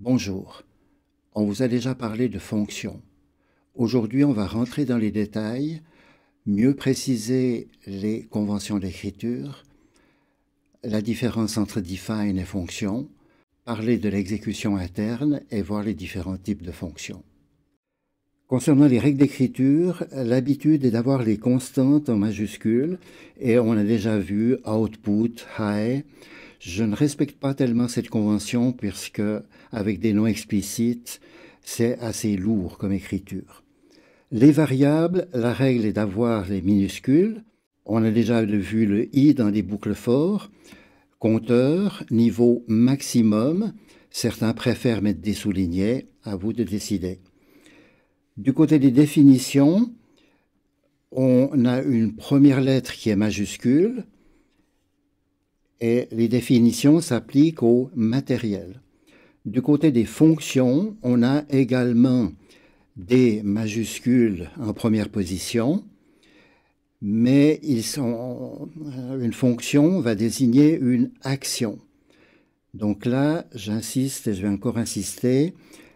Bonjour, on vous a déjà parlé de fonctions. Aujourd'hui, on va rentrer dans les détails, mieux préciser les conventions d'écriture, la différence entre define et fonction, parler de l'exécution interne et voir les différents types de fonctions. Concernant les règles d'écriture, l'habitude est d'avoir les constantes en majuscules et on a déjà vu output, high. Je ne respecte pas tellement cette convention puisque, avec des noms explicites, c'est assez lourd comme écriture. Les variables, la règle est d'avoir les minuscules. On a déjà vu le i dans des boucles for. Compteur, niveau maximum. Certains préfèrent mettre des soulignés, à vous de décider. Du côté des définitions, on a une première lettre qui est majuscule et les définitions s'appliquent au matériel. Du côté des fonctions, on a également des majuscules en première position, mais une fonction va désigner une action. Donc là, j'insiste et je vais encore insister,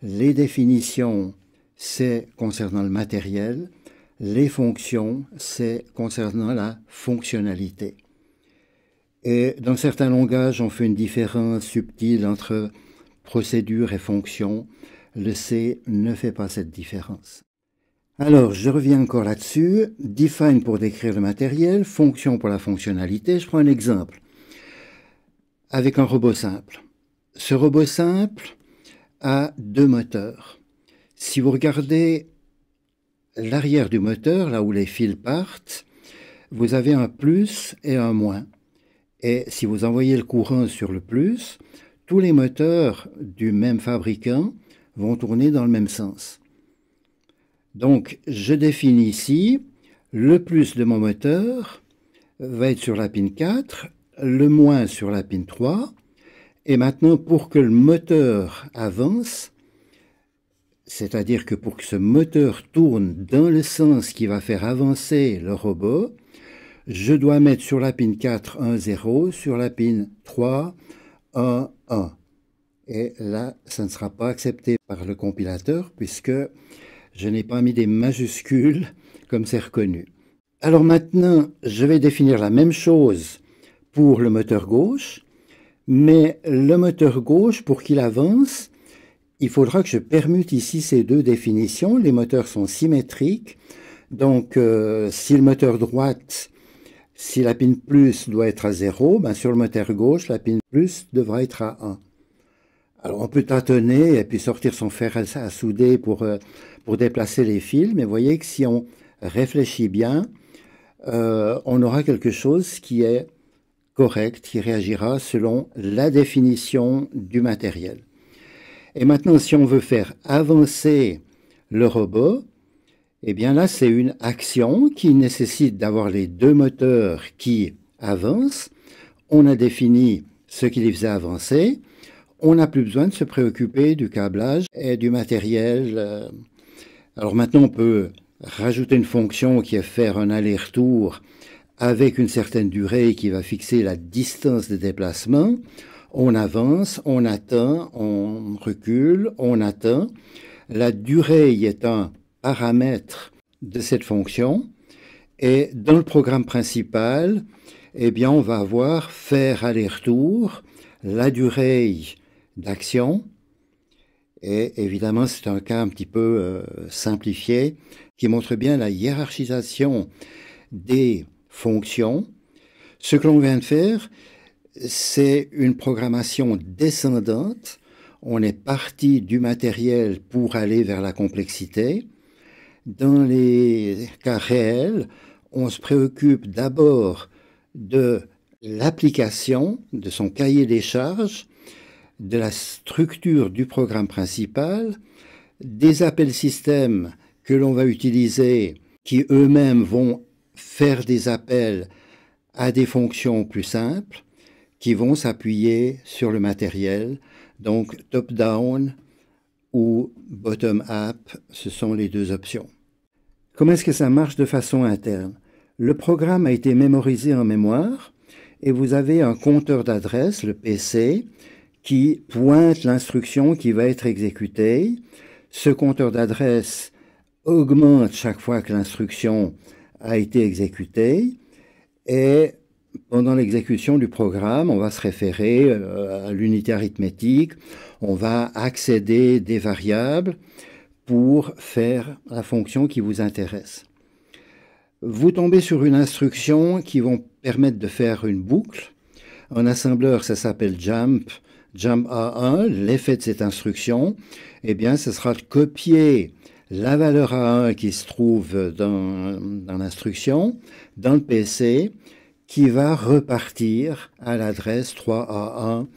les définitions, c'est concernant le matériel, les fonctions, c'est concernant la fonctionnalité. Et dans certains langages, on fait une différence subtile entre procédure et fonction. Le C ne fait pas cette différence. Alors, je reviens encore là-dessus. Define pour décrire le matériel, fonction pour la fonctionnalité. Je prends un exemple avec un robot simple. Ce robot simple a deux moteurs. Si vous regardez l'arrière du moteur, là où les fils partent, vous avez un plus et un moins. Et si vous envoyez le courant sur le plus, tous les moteurs du même fabricant vont tourner dans le même sens. Donc, je définis ici, le plus de mon moteur va être sur la pin 4, le moins sur la pin 3. Et maintenant, pour que le moteur avance, c'est-à-dire que pour que ce moteur tourne dans le sens qui va faire avancer le robot, je dois mettre sur la pin 4 un 0, sur la pin 3 un 1. Et là, ça ne sera pas accepté par le compilateur puisque je n'ai pas mis des majuscules comme c'est reconnu. Alors maintenant, je vais définir la même chose pour le moteur gauche, mais le moteur gauche, pour qu'il avance, il faudra que je permute ici ces deux définitions. Les moteurs sont symétriques, donc si le moteur droite, si la pin plus doit être à 0, ben sur le moteur gauche, la pin plus devra être à 1. Alors on peut tâtonner et puis sortir son fer à souder pour déplacer les fils, mais vous voyez que si on réfléchit bien, on aura quelque chose qui est correct, qui réagira selon la définition du matériel. Et maintenant, si on veut faire avancer le robot, eh bien là, c'est une action qui nécessite d'avoir les deux moteurs qui avancent. On a défini ce qui les faisait avancer. On n'a plus besoin de se préoccuper du câblage et du matériel. Alors maintenant, on peut rajouter une fonction qui est faire un aller-retour avec une certaine durée qui va fixer la distance de déplacement. On avance, on atteint, on recule, on atteint. La durée est un paramètre de cette fonction. Et dans le programme principal, eh bien, on va avoir faire aller-retour, la durée d'action. Et évidemment, c'est un cas un petit peu simplifié qui montre bien la hiérarchisation des fonctions. Ce que l'on vient de faire, c'est une programmation descendante. On est parti du matériel pour aller vers la complexité. Dans les cas réels, on se préoccupe d'abord de l'application, de son cahier des charges, de la structure du programme principal, des appels système que l'on va utiliser qui eux-mêmes vont faire des appels à des fonctions plus simples qui vont s'appuyer sur le matériel. Donc top-down ou bottom-up, ce sont les deux options. Comment est-ce que ça marche de façon interne? Le programme a été mémorisé en mémoire et vous avez un compteur d'adresse, le PC, qui pointe l'instruction qui va être exécutée. Ce compteur d'adresse augmente chaque fois que l'instruction a été exécutée et pendant l'exécution du programme, on va se référer à l'unité arithmétique, on va accéder des variables pour faire la fonction qui vous intéresse. Vous tombez sur une instruction qui va permettre de faire une boucle. En assembleur, ça s'appelle jump A1. L'effet de cette instruction, eh bien, ce sera de copier la valeur A1 qui se trouve dans l'instruction, dans le PC, qui va repartir à l'adresse 3A1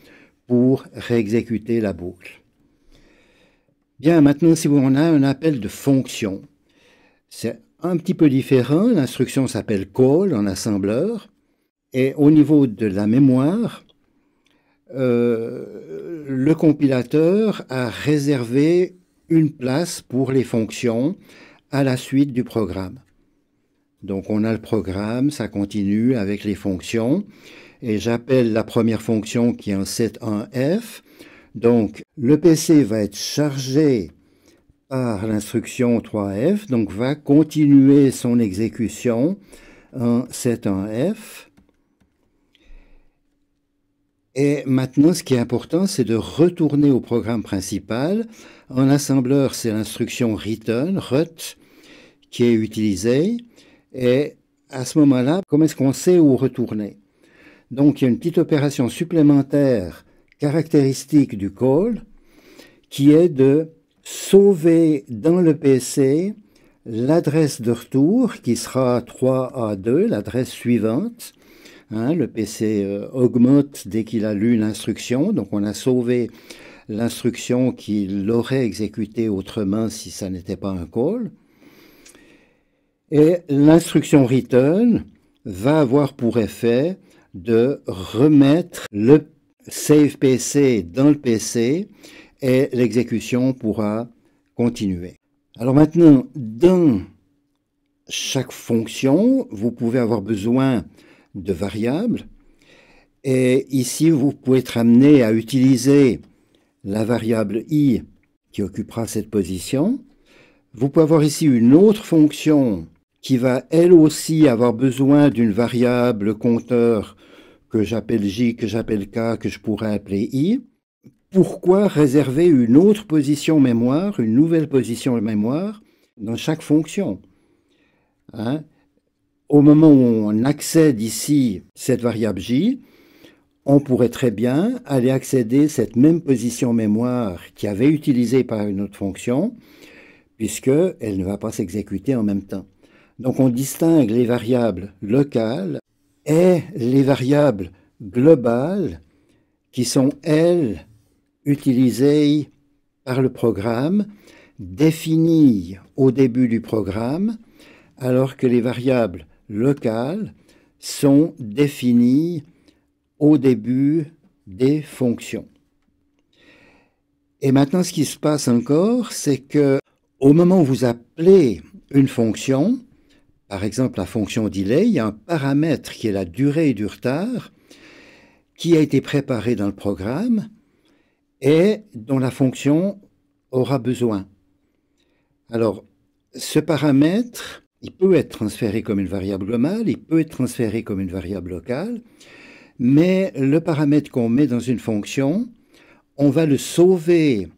pour réexécuter la boucle. Bien, maintenant, si on a un appel de fonction, c'est un petit peu différent. L'instruction s'appelle call en assembleur. Et au niveau de la mémoire, le compilateur a réservé une place pour les fonctions à la suite du programme. Donc on a le programme, ça continue avec les fonctions. Et j'appelle la première fonction qui est en set 1F. Donc le PC va être chargé par l'instruction 3F, donc va continuer son exécution en set 1F. Et maintenant, ce qui est important, c'est de retourner au programme principal. En assembleur, c'est l'instruction return, RUT, qui est utilisée. Et à ce moment-là, comment est-ce qu'on sait où retourner? Donc, il y a une petite opération supplémentaire caractéristique du call, qui est de sauver dans le PC l'adresse de retour, qui sera 3A2, l'adresse suivante. Le PC augmente dès qu'il a lu l'instruction, donc on a sauvé l'instruction qu'il aurait exécutée autrement si ça n'était pas un call. Et l'instruction return va avoir pour effet de remettre le save PC dans le PC et l'exécution pourra continuer. Alors maintenant, dans chaque fonction, vous pouvez avoir besoin de variables. Et ici, vous pouvez être amené à utiliser la variable i qui occupera cette position. Vous pouvez avoir ici une autre fonction qui va elle aussi avoir besoin d'une variable compteur que j'appelle j, que j'appelle k, que je pourrais appeler i. Pourquoi réserver une autre position mémoire, une nouvelle position mémoire dans chaque fonction? Au moment où on accède ici cette variable j, on pourrait très bien aller accéder à cette même position mémoire qui avait utilisée par une autre fonction, puisqu'elle ne va pas s'exécuter en même temps. Donc on distingue les variables locales et les variables globales qui sont, elles, utilisées par le programme, définies au début du programme, alors que les variables locales sont définies au début des fonctions. Et maintenant, ce qui se passe encore, c'est que au moment où vous appelez une fonction, par exemple la fonction delay, il y a un paramètre qui est la durée du retard, qui a été préparé dans le programme et dont la fonction aura besoin. Alors, ce paramètre, il peut être transféré comme une variable globale, il peut être transféré comme une variable locale, mais le paramètre qu'on met dans une fonction, on va le sauver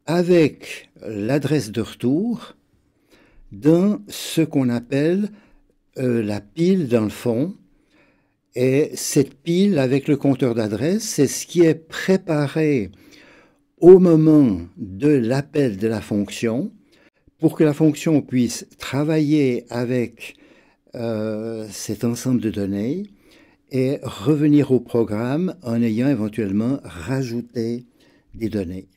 avec l'adresse de retour dans ce qu'on appelle la pile dans le fond. Et cette pile avec le compteur d'adresse, c'est ce qui est préparé au moment de l'appel de la fonction pour que la fonction puisse travailler avec cet ensemble de données et revenir au programme en ayant éventuellement rajouté des données.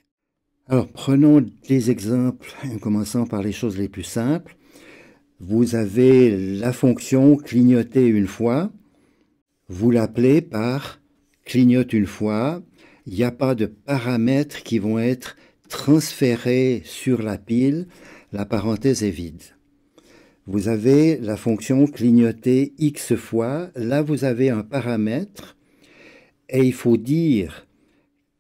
Alors, prenons des exemples en commençant par les choses les plus simples. Vous avez la fonction clignoter une fois. Vous l'appelez par clignote une fois. Il n'y a pas de paramètres qui vont être transférés sur la pile. La parenthèse est vide. Vous avez la fonction clignoter x fois. Là, vous avez un paramètre et il faut dire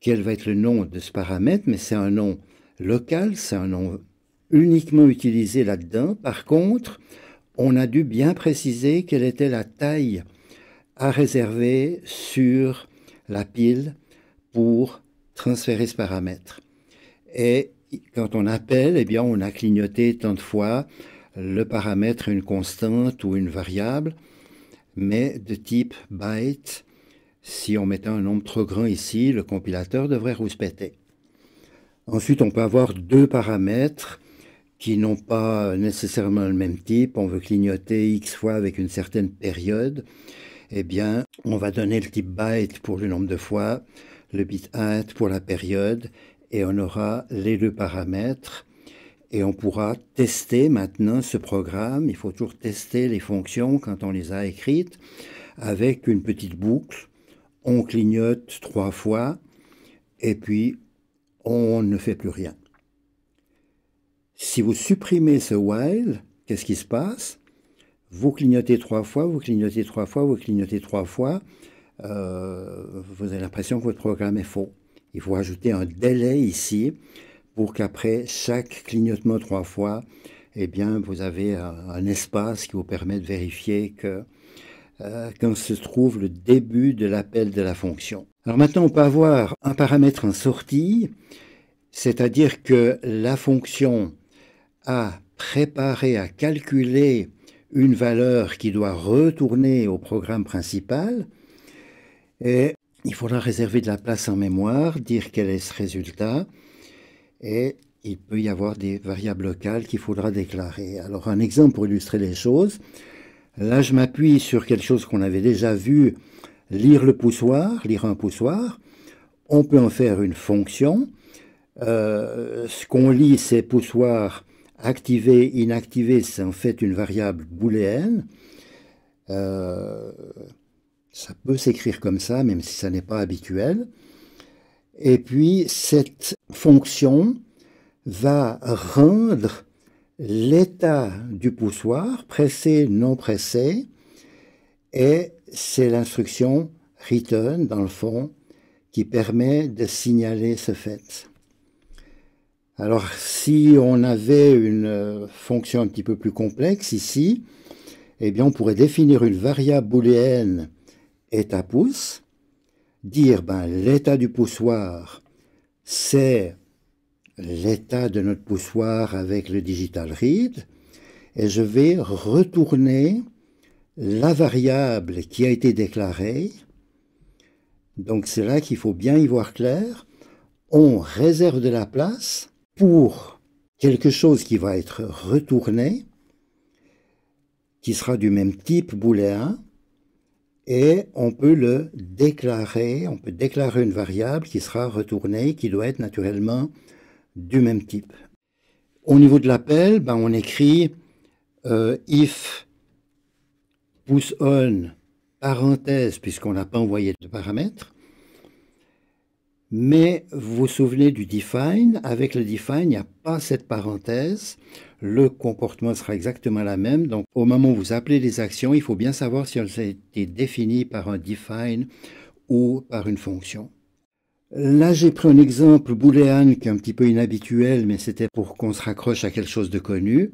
quel va être le nom de ce paramètre, mais c'est un nom local, c'est un nom uniquement utilisé là-dedans. Par contre, on a dû bien préciser quelle était la taille à réserver sur la pile pour transférer ce paramètre. Et quand on appelle, eh bien, on a clignoté tant de fois le paramètre une constante ou une variable, mais de type byte. Si on mettait un nombre trop grand ici, le compilateur devrait rouspéter. Ensuite, on peut avoir deux paramètres qui n'ont pas nécessairement le même type. On veut clignoter x fois avec une certaine période. Eh bien, on va donner le type byte pour le nombre de fois, le bit int pour la période, et on aura les deux paramètres. Et on pourra tester maintenant ce programme. Il faut toujours tester les fonctions quand on les a écrites avec une petite boucle. On clignote 3 fois et puis on ne fait plus rien. Si vous supprimez ce while, qu'est-ce qui se passe? Vous clignotez 3 fois, vous clignotez 3 fois, vous clignotez 3 fois. Vous avez l'impression que votre programme est faux. Il faut ajouter un délai ici pour qu'après chaque clignotement 3 fois, eh bien, vous avez un espace qui vous permet de vérifier que quand se trouve le début de l'appel de la fonction. Alors maintenant, on peut avoir un paramètre en sortie, c'est-à-dire que la fonction a préparé, a calculé une valeur qui doit retourner au programme principal, et il faudra réserver de la place en mémoire, dire quel est ce résultat, et il peut y avoir des variables locales qu'il faudra déclarer. Alors un exemple pour illustrer les choses, là je m'appuie sur quelque chose qu'on avait déjà vu, lire un poussoir, on peut en faire une fonction. Ce qu'on lit, c'est poussoir activé, inactivé, c'est en fait une variable booléenne. Ça peut s'écrire comme ça, même si ça n'est pas habituel. Et puis, cette fonction va rendre l'état du poussoir, pressé, non pressé, et c'est l'instruction return, dans le fond, qui permet de signaler ce fait. Alors, si on avait une fonction un petit peu plus complexe ici, eh bien, on pourrait définir une variable booléenne état pouce, dire l'état du poussoir, c'est l'état de notre poussoir avec le digital read, et je vais retourner la variable qui a été déclarée. Donc c'est là qu'il faut bien y voir clair. On réserve de la place pour quelque chose qui va être retourné, qui sera du même type booléen, et on peut le déclarer, on peut déclarer une variable qui sera retournée, qui doit être naturellement du même type. Au niveau de l'appel, on écrit if pushOn, parenthèse, puisqu'on n'a pas envoyé de paramètres. Mais vous vous souvenez du define, avec le define, il n'y a pas cette parenthèse, le comportement sera exactement la même. Donc au moment où vous appelez les actions, il faut bien savoir si elles ont été définies par un define ou par une fonction. Là, j'ai pris un exemple booléen qui est un petit peu inhabituel, mais c'était pour qu'on se raccroche à quelque chose de connu.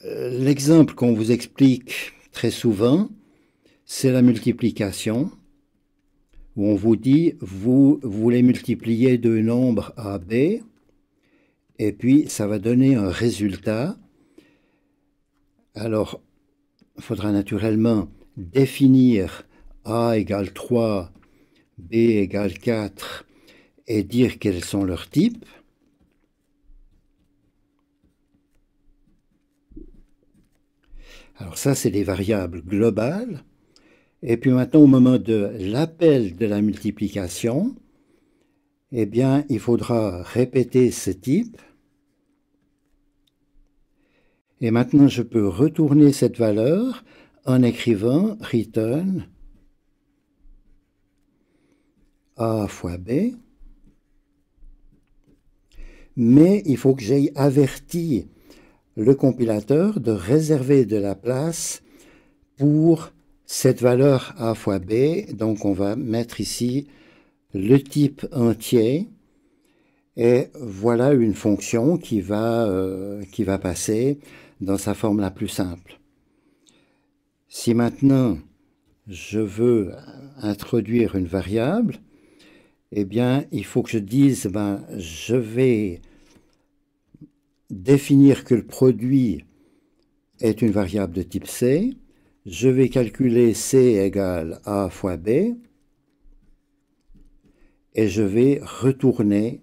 L'exemple qu'on vous explique très souvent, c'est la multiplication, où on vous dit, vous voulez multiplier deux nombres A, B, et puis ça va donner un résultat. Alors, il faudra naturellement définir A égale 3, B égale 4, et dire quels sont leurs types. Alors ça, c'est des variables globales. Et puis maintenant, au moment de l'appel de la multiplication, eh bien, il faudra répéter ce type. Et maintenant, je peux retourner cette valeur en écrivant return A fois B. Mais il faut que j'aie averti le compilateur de réserver de la place pour cette valeur A fois B. Donc, on va mettre ici le type entier, et voilà une fonction qui va passer dans sa forme la plus simple. Si maintenant je veux introduire une variable, eh bien, il faut que je dise, je vais définir que le produit est une variable de type C, je vais calculer C égale A fois B, et je vais retourner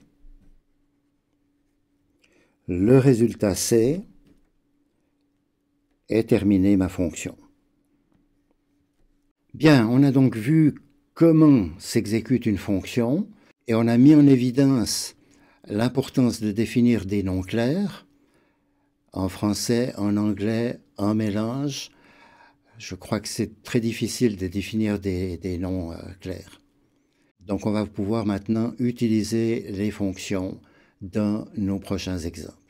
le résultat C et terminer ma fonction. Bien, on a donc vu comment s'exécute une fonction et on a mis en évidence l'importance de définir des noms clairs. En français, en anglais, en mélange. Je crois que c'est très difficile de définir des noms clairs. Donc on va pouvoir maintenant utiliser les fonctions dans nos prochains exemples.